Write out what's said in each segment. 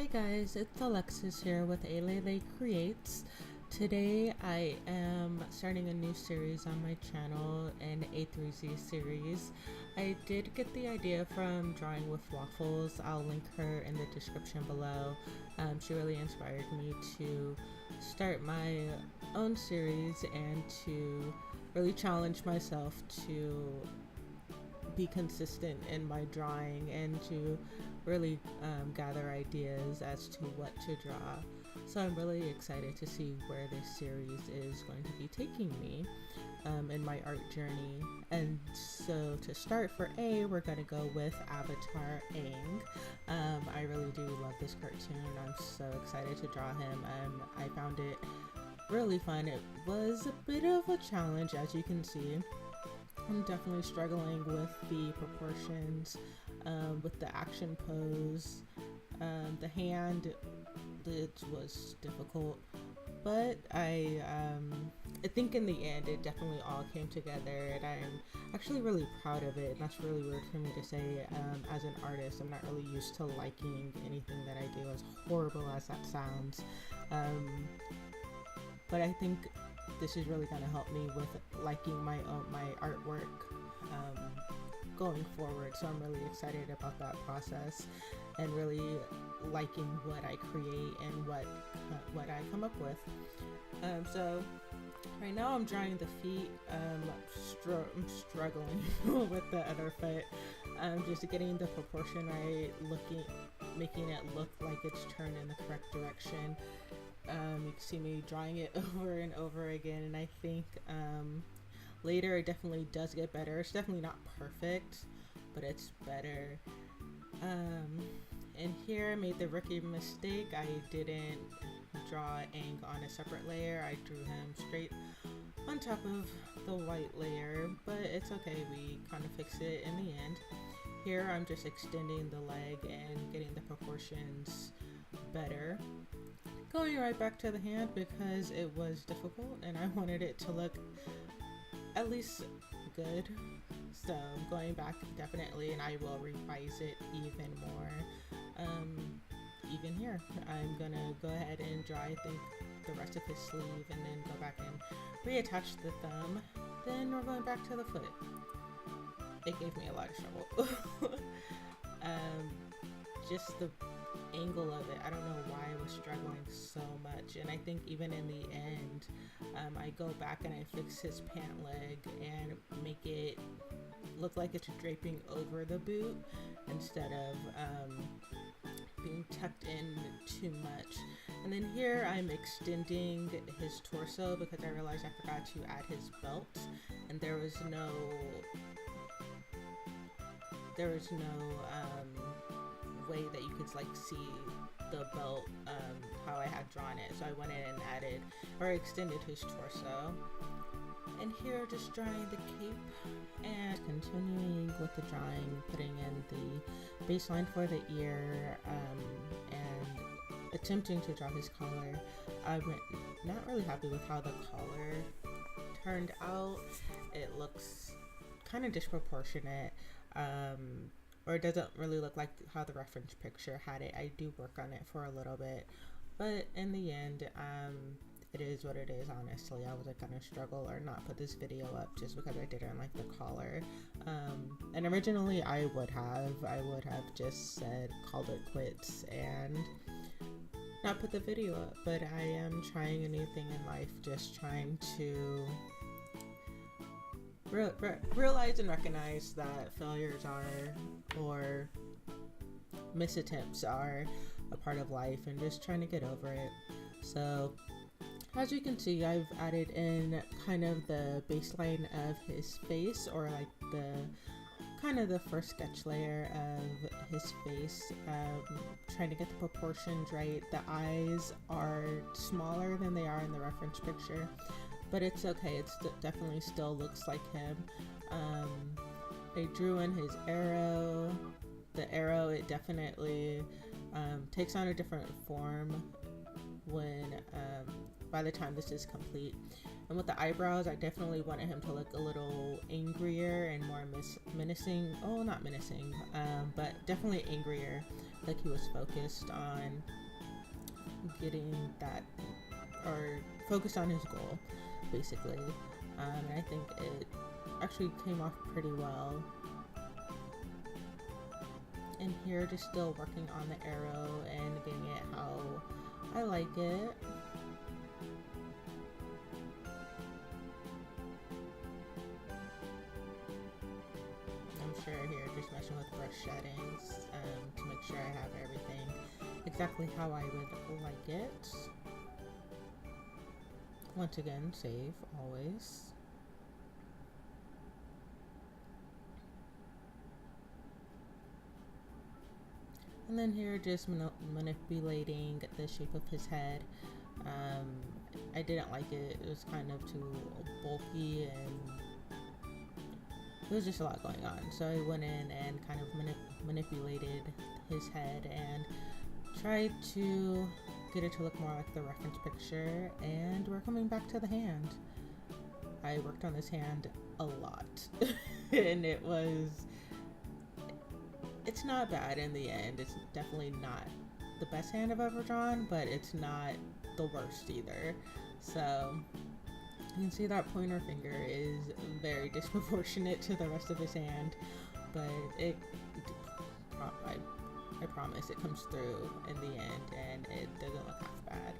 Hey guys, it's Alexis here with Alele Creates. Today I am starting a new series on my channel, an A3Z series. I did get the idea from Drawing with Waffles. I'll link her in the description below. She really inspired me to start my own series and to really challenge myself to be consistent in my drawing and to really gather ideas as to what to draw. So I'm really excited to see where this series is going to be taking me in my art journey. And so to start for A, we're going to go with Avatar Aang. I really do love this cartoon. I'm so excited to draw him. I found it really fun. It was a bit of a challenge, as you can see. I'm definitely struggling with the proportions, with the action pose, the hand. It was difficult, but I think in the end it definitely all came together, and I'm actually really proud of it. And that's really weird for me to say. As an artist, I'm not really used to liking anything that I do, as horrible as that sounds. But I think this is really going to help me with liking my artwork going forward. So I'm really excited about that process and really liking what I create and what I come up with. So right now I'm drawing the feet. I'm struggling with the other foot. Just getting the proportion right, making it look like it's turned in the correct direction. You can see me drawing it over and over again, and I think later it definitely does get better. It's definitely not perfect, but it's better. And here I made the rookie mistake. I didn't draw Aang on a separate layer. I drew him straight on top of the white layer, but it's okay. We kind of fixed it in the end. Here I'm just extending the leg and getting the proportions better. Going right back to the hand because it was difficult and I wanted it to look at least good. So going back definitely, and I will revise it even more. Even here, I'm gonna go ahead and draw, I think, the rest of his sleeve and then go back and reattach the thumb. Then we're going back to the foot. It gave me a lot of trouble. Just the angle of it, I don't know why I was struggling so much, and I think even in the end I go back and I fix his pant leg and make it look like it's draping over the boot instead of being tucked in too much. And then here I'm extending his torso because I realized I forgot to add his belt, and there was no way that you could like see the belt how I had drawn it. So I went in and added or extended his torso. And here just drawing the cape and continuing with the drawing, putting in the baseline for the ear and attempting to draw his collar. I'm not really happy with how the collar turned out. It looks kind of disproportionate. Or it doesn't really look like how the reference picture had it. I do work on it for a little bit, but in the end, it is what it is. Honestly, I wasn't gonna struggle or not put this video up just because I didn't like the collar. And originally I would have just called it quits and not put the video up, but I am trying a new thing in life, just trying to realize and recognize that failures or misattempts are a part of life, and just trying to get over it. So as you can see, I've added in kind of the baseline of his face, or like the first sketch layer of his face, trying to get the proportions right. The eyes are smaller than they are in the reference picture, but it's okay. It definitely still looks like him. I drew in his arrow. The arrow, it definitely takes on a different form when by the time this is complete. And with the eyebrows, I definitely wanted him to look a little angrier and more menacing. Oh, not menacing, but definitely angrier. Like he was focused on getting that, or focused on his goal, basically. And I think it actually came off pretty well. And here, just still working on the arrow and getting it how I like it. I'm sure here, just messing with brush settings to make sure I have everything exactly how I would like it. Once again, save always. And then here, just manipulating the shape of his head. I didn't like it. It was kind of too bulky and there was just a lot going on. So I went in and kind of manipulated his head and tried to get it to look more like the reference picture. And we're coming back to the hand. I worked on this hand a lot and it's not bad in the end. It's definitely not the best hand I've ever drawn, but it's not the worst either. So you can see that pointer finger is very disproportionate to the rest of his hand, but I promise it comes through in the end and it doesn't look half bad.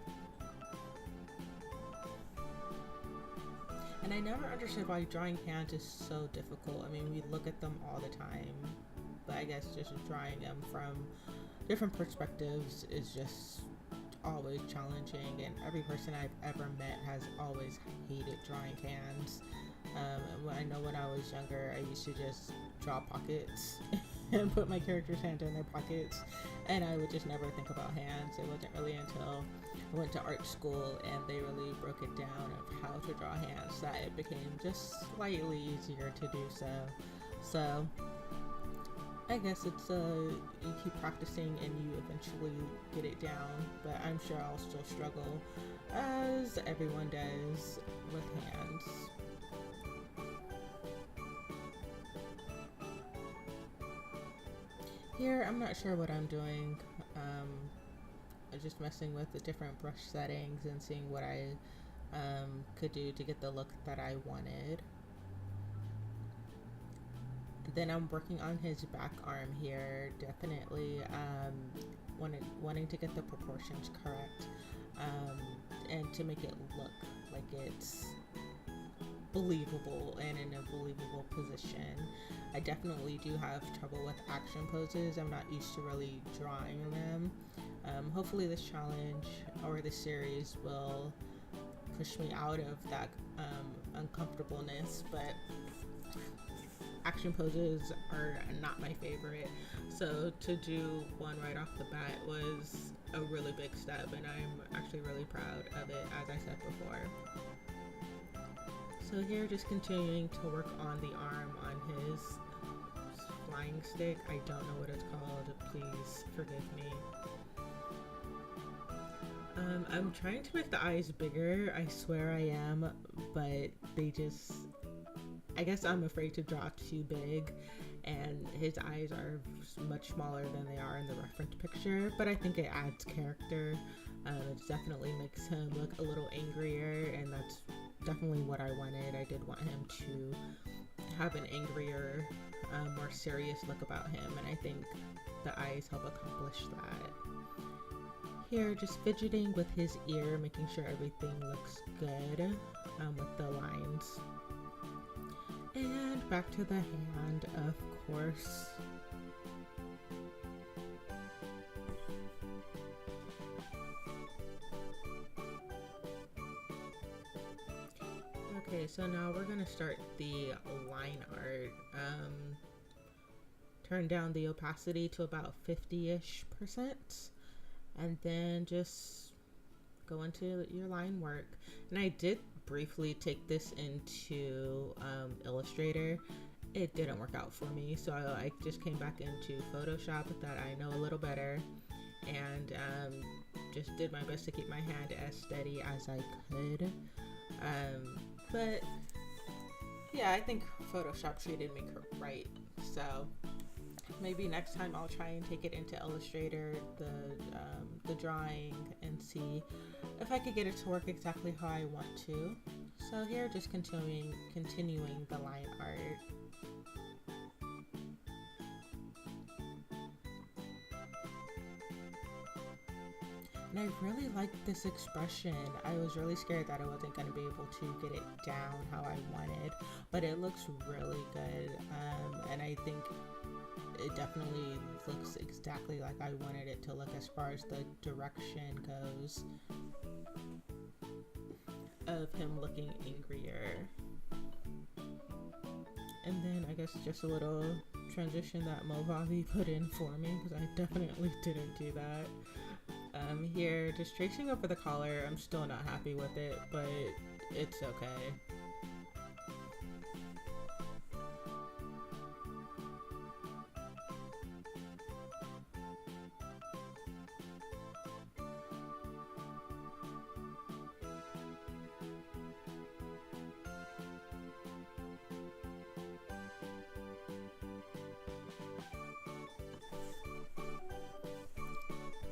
And I never understood why drawing hands is so difficult. I mean, we look at them all the time, but I guess just drawing them from different perspectives is just always challenging, and every person I've ever met has always hated drawing hands. I know when I was younger, I used to just draw pockets and put my character's hand in their pockets, and I would just never think about hands. It wasn't really until I went to art school and they really broke it down of how to draw hands that it became just slightly easier to do so. So I guess it's you keep practicing and you eventually get it down, but I'm sure I'll still struggle, as everyone does, with hands. Here, I'm not sure what I'm doing. I'm just messing with the different brush settings and seeing what I could do to get the look that I wanted. Then I'm working on his back arm here, definitely wanting to get the proportions correct, and to make it look like it's believable and in a believable position. I definitely do have trouble with action poses. I'm not used to really drawing them. Hopefully this challenge or this series will push me out of that uncomfortableness, but action poses are not my favorite, so to do one right off the bat was a really big step, and I'm actually really proud of it, as I said before. So here, just continuing to work on the arm on his flying stick. I don't know what it's called, please forgive me. I'm trying to make the eyes bigger, I swear I am, but I guess I'm afraid to draw too big, and his eyes are much smaller than they are in the reference picture, but I think it adds character. It definitely makes him look a little angrier, and that's definitely what I wanted. I did want him to have an angrier, more serious look about him, and I think the eyes help accomplish that. Here, just fidgeting with his ear, making sure everything looks good with the lines. And back to the hand, of course. Okay, so now we're gonna start the line art. Turn down the opacity to about 50-ish%, and then just go into your line work. And I did briefly take this into Illustrator. It didn't work out for me, so I just came back into Photoshop that I know a little better, and just did my best to keep my hand as steady as I could. But yeah, I think Photoshop treated me right. So maybe next time I'll try and take it into Illustrator, the drawing, and see if I could get it to work exactly how I want to. So here, just continuing the line art. And I really liked this expression. I was really scared that I wasn't going to be able to get it down how I wanted, but it looks really good. And I think it definitely looks exactly like I wanted it to look as far as the direction goes of him looking angrier. And then I guess just a little transition that Movavi put in for me, because I definitely didn't do that. Here, just tracing over the collar. I'm still not happy with it, but it's okay.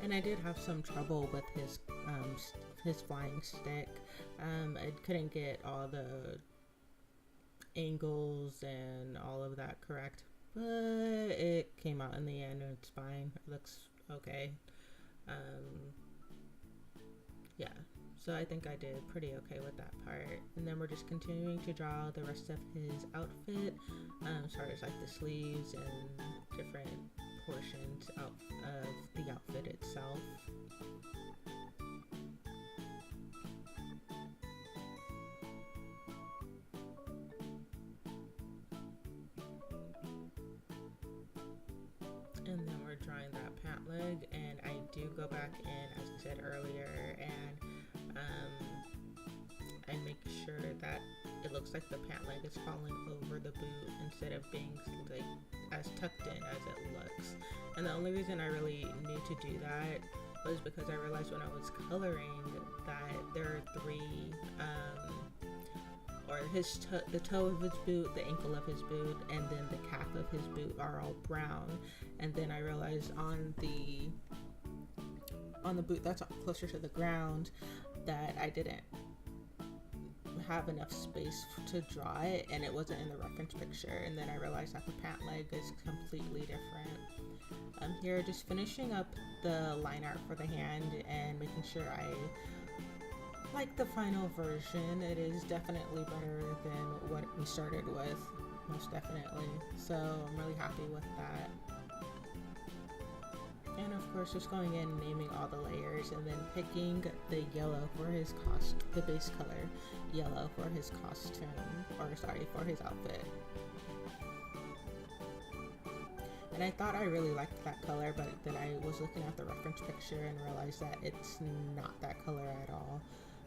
And I did have some trouble with his flying stick. I couldn't get all the angles and all of that correct, but it came out in the end and it's fine. It looks okay. Yeah, so I think I did pretty okay with that part. And then we're just continuing to draw the rest of his outfit, as far as like the sleeves and different portions of the outfit itself. And then we're drawing that pant leg, and I do go back in, as I said earlier, and I make sure that it looks like the pant leg is falling over the boot instead of being like as tucked in as it looks. And the only reason I really knew to do that was because I realized when I was coloring that there are three, or the toe of his boot, the ankle of his boot, and then the calf of his boot are all brown. And then I realized on the boot that's closer to the ground that I didn't have enough space to draw it, and it wasn't in the reference picture. And then I realized that the pant leg is completely different. I'm here just finishing up the line art for the hand and making sure I like the final version. It is definitely better than what we started with, most definitely. So I'm really happy with that. And of course, just going in and naming all the layers, and then picking the yellow for his the base color yellow for his costume, or sorry, for his outfit. And I thought I really liked that color, but then I was looking at the reference picture and realized that it's not that color at all.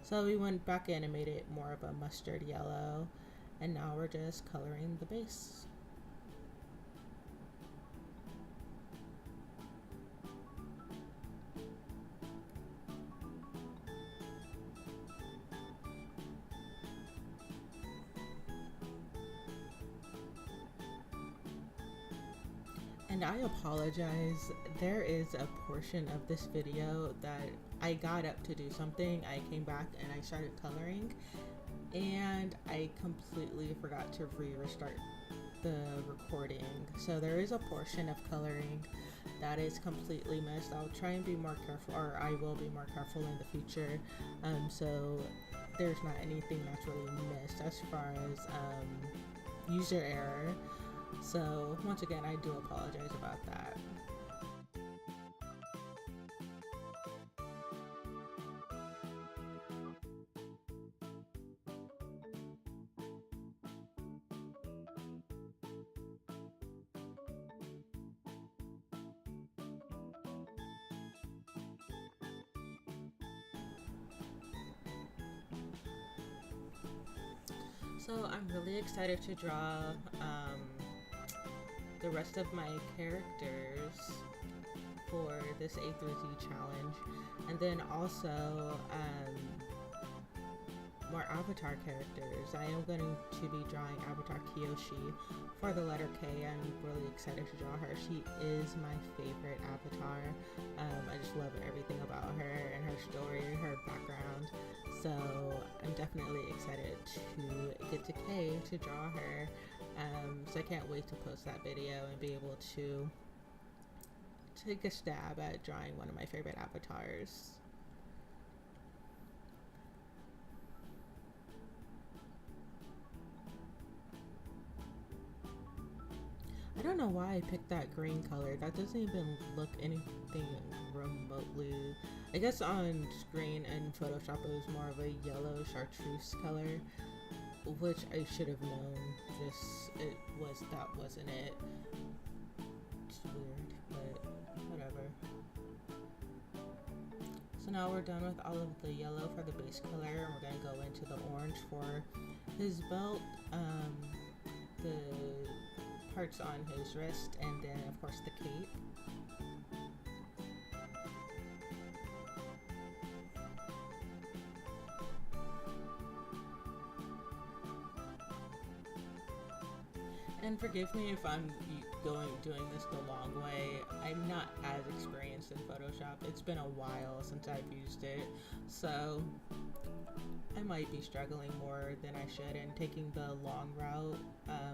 So we went back in and made it more of a mustard yellow, and now we're just coloring the base. And I apologize, there is a portion of this video that I got up to do something, I came back and I started coloring, and I completely forgot to restart the recording. So there is a portion of coloring that is completely missed. I'll try and be more careful, or I will be more careful in the future. So there's not anything that's really missed as far as user error. So once again, I do apologize about that. So I'm really excited to draw the rest of my characters for this A through Z challenge. And then also more Avatar characters. I am going to be drawing Avatar Kyoshi for the letter K. I'm really excited to draw her. She is my favorite Avatar. I just love everything about her and her story, her background. So I'm definitely excited to get to K to draw her. So I can't wait to post that video and be able to take a stab at drawing one of my favorite avatars. I don't know why I picked that green color. That doesn't even look anything remotely. I guess on screen and Photoshop it was more of a yellow chartreuse color, which I should have known. That wasn't it. It's weird, but whatever. So now we're done with all of the yellow for the base color, and we're gonna go into the orange for his belt, the parts on his wrist, and then of course the cape. And forgive me if I'm doing this the long way. I'm not as experienced in Photoshop. It's been a while since I've used it, so I might be struggling more than I should and taking the long route.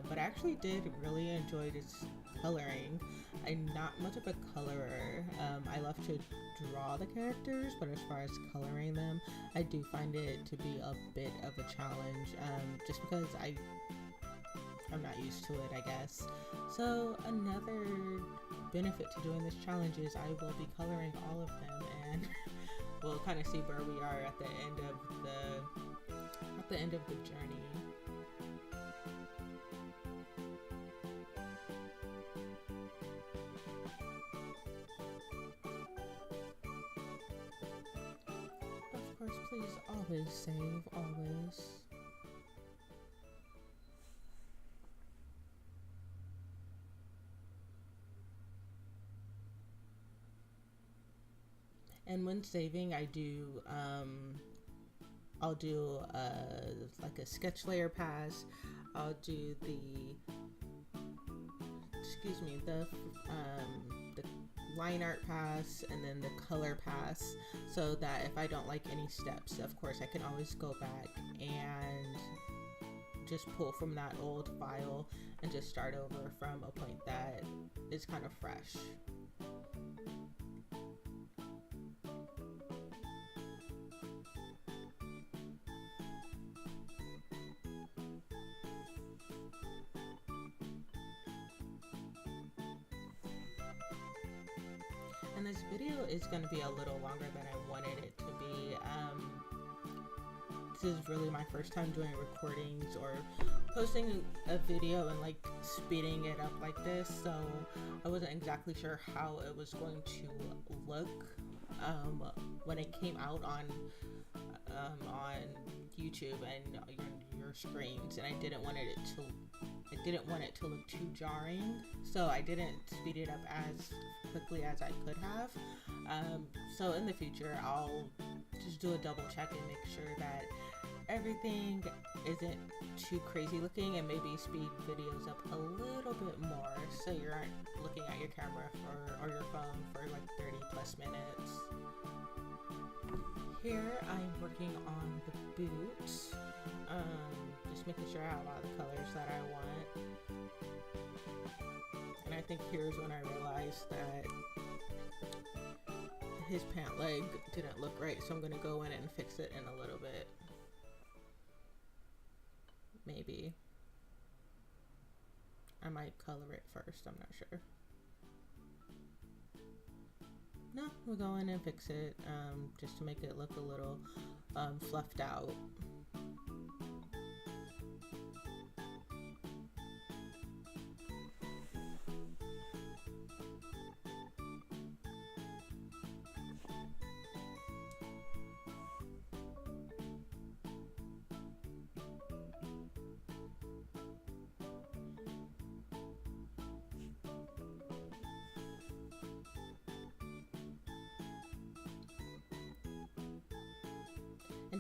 But I actually did really enjoy this coloring. I'm not much of a colorer. I love to draw the characters, but as far as coloring them, I do find it to be a bit of a challenge, just because I'm not used to it, I guess. So another benefit to doing this challenge is I will be coloring all of them, and we'll kind of see where we are at the end of the journey. Of course, please always save, always. And when saving, I'll do like a sketch layer pass. I'll do the line art pass, and then the color pass, so that if I don't like any steps, of course I can always go back and just pull from that old file and just start over from a point that is kind of fresh. And this video is going to be a little longer than I wanted it to be. This is really my first time doing recordings or posting a video and like speeding it up like this, so I wasn't exactly sure how it was going to look when it came out on YouTube and your screens, and I didn't want it to look too jarring, so I didn't speed it up as quickly as I could have. So in the future, I'll just do a double check and make sure that everything isn't too crazy looking, and maybe speed videos up a little bit more so you aren't looking at your camera or your phone for like 30 plus minutes. Here I'm working on the boots, just making sure I have all the colors that I want. And I think here's when I realized that his pant leg didn't look right, so I'm going to go in and fix it in a little bit. Maybe. I might color it first, I'm not sure. No, we'll go in and fix it, just to make it look a little fluffed out.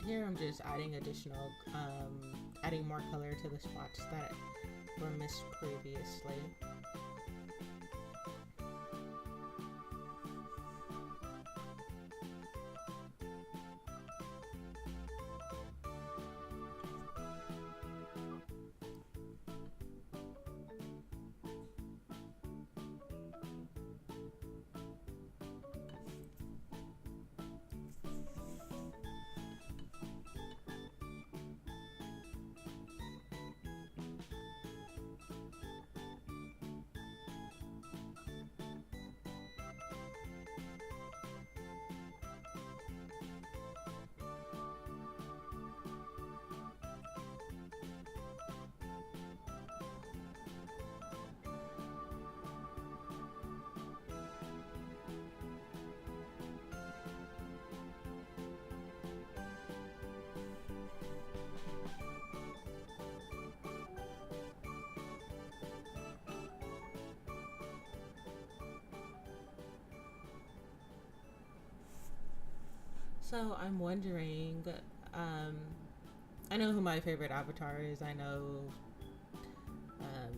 here I'm just adding adding more color to the spots that were missed previously. So I'm wondering, um, I know who my favorite avatar is. I know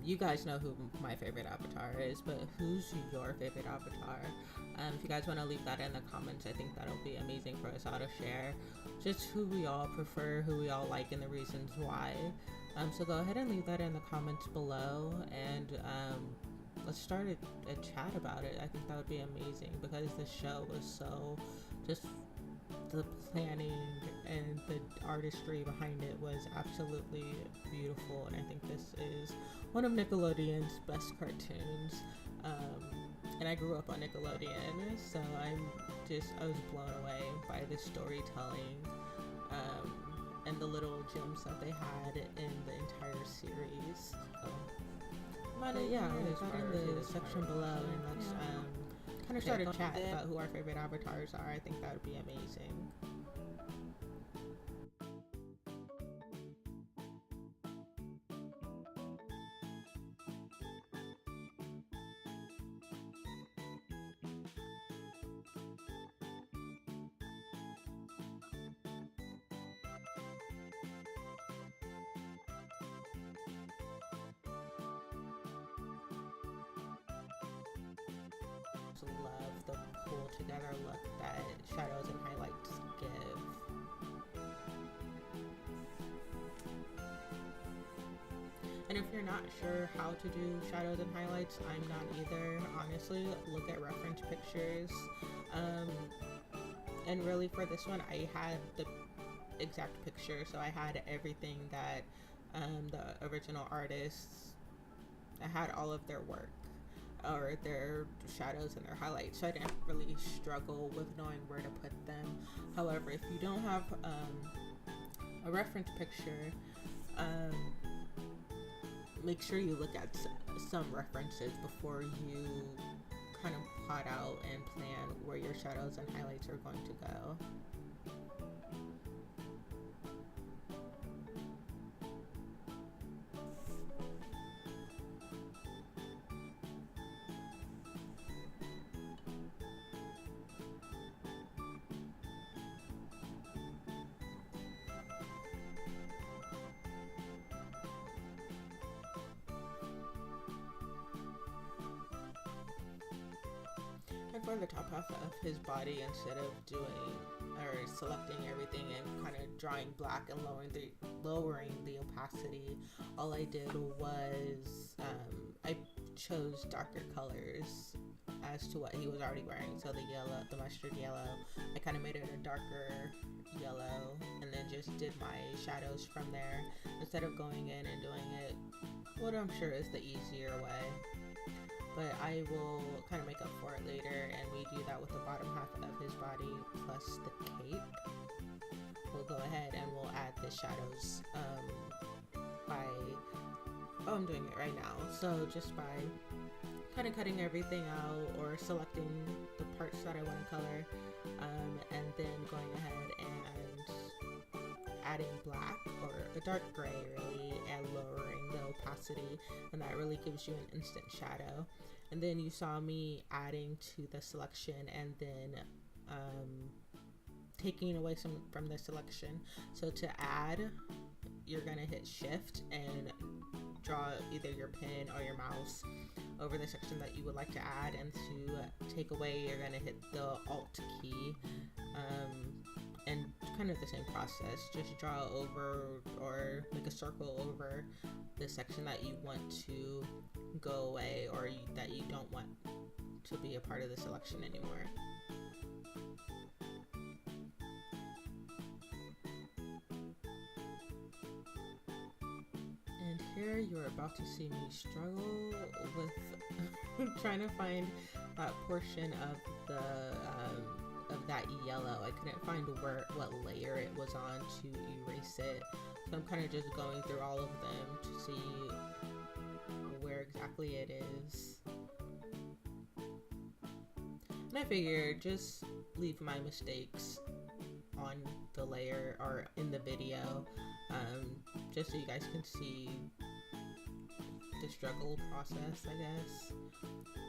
you guys know who my favorite avatar is, but who's your favorite avatar? If you guys want to leave that in the comments, I think that'll be amazing for us all to share. Just who we all prefer, who we all like, and the reasons why. So go ahead and leave that in the comments below, and let's start a chat about it. I think that would be amazing because the show was so just the planning and the artistry behind it was absolutely beautiful, and I think this is one of Nickelodeon's best cartoons. And I grew up on Nickelodeon, so I was blown away by the storytelling and the little gems that they had in the entire series. Leave that in the section below, and let's kind of start a chat about who our favorite avatars are. I think that would be amazing. Love the pull together look that shadows and highlights give. And if you're not sure how to do shadows and highlights, I'm not either, honestly. Look at reference pictures. And really for this one, I had the exact picture, so I had everything that the original artists, I had all of their work or their shadows and their highlights, so I didn't really struggle with knowing where to put them. However, if you don't have a reference picture, make sure you look at some references before you kind of plot out and plan where your shadows and highlights are going to go. And for the top half of his body, instead of selecting everything and kind of drawing black and lowering the opacity, all I did was I chose darker colors as to what he was already wearing. So the mustard yellow, I kind of made it a darker yellow, and then just did my shadows from there instead of going in and doing it what I'm sure is the easier way. But I will kind of make up for it later, and we do that with the bottom half of his body plus the cape. We'll go ahead and we'll add the shadows I'm doing it right now. So just by kind of cutting everything out or selecting the parts that I want to color, and then going ahead and adding black or a dark gray really, and lowering the opacity, and that really gives you an instant shadow. And then you saw me adding to the selection and then taking away some from the selection. So to add, you're gonna hit shift and draw either your pen or your mouse over the section that you would like to add, and to take away you're gonna hit the alt key, and kind of the same process, just draw over or make a circle over the section that you want to go away, or that you don't want to be a part of the selection anymore. And here you're about to see me struggle with trying to find that portion of the of that yellow. I couldn't find what layer it was on to erase it, so I'm kind of just going through all of them to see where exactly it is. And I figured just leave my mistakes on the layer or in the video, just so you guys can see the struggle process, I guess.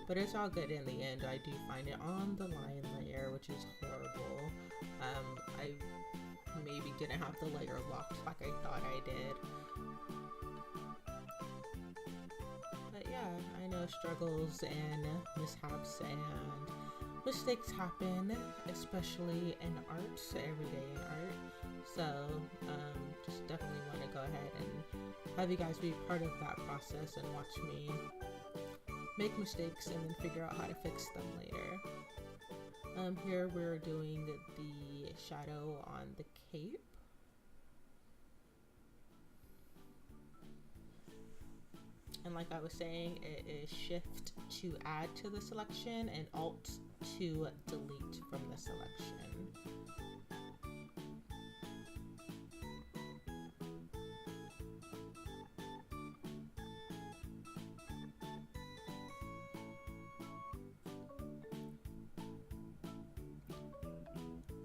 But it's all good in the end. I do find it on the line layer, which is horrible. I maybe didn't have the layer locked like I thought I did. But yeah, I know struggles and mishaps and mistakes happen, especially in art, every day in art. So just definitely want to go ahead and have you guys be part of that process and watch me make mistakes and then figure out how to fix them later. Here we're doing the shadow on the cape. And like I was saying, it is shift to add to the selection and alt to delete from the selection.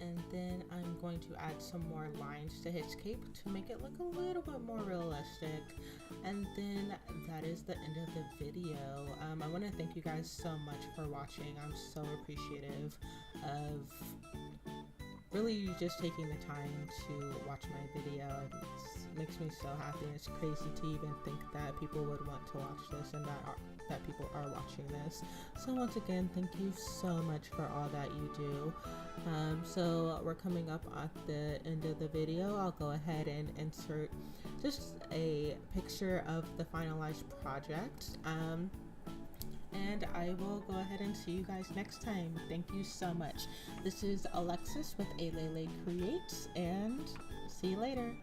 And then I'm going to add some more lines to his cape to make it look a little bit more realistic. And then that is the end of the video. I want to thank you guys so much for watching. I'm so appreciative of really you just taking the time to watch my video. It makes me so happy. It's crazy to even think that people would want to watch this and that people are watching this. So once again, thank you so much for all that you do. So we're coming up at the end of the video. I'll go ahead and insert just a picture of the finalized project. And I will go ahead and see you guys next time. Thank you so much. This is Alexis with Alele Creates, and see you later.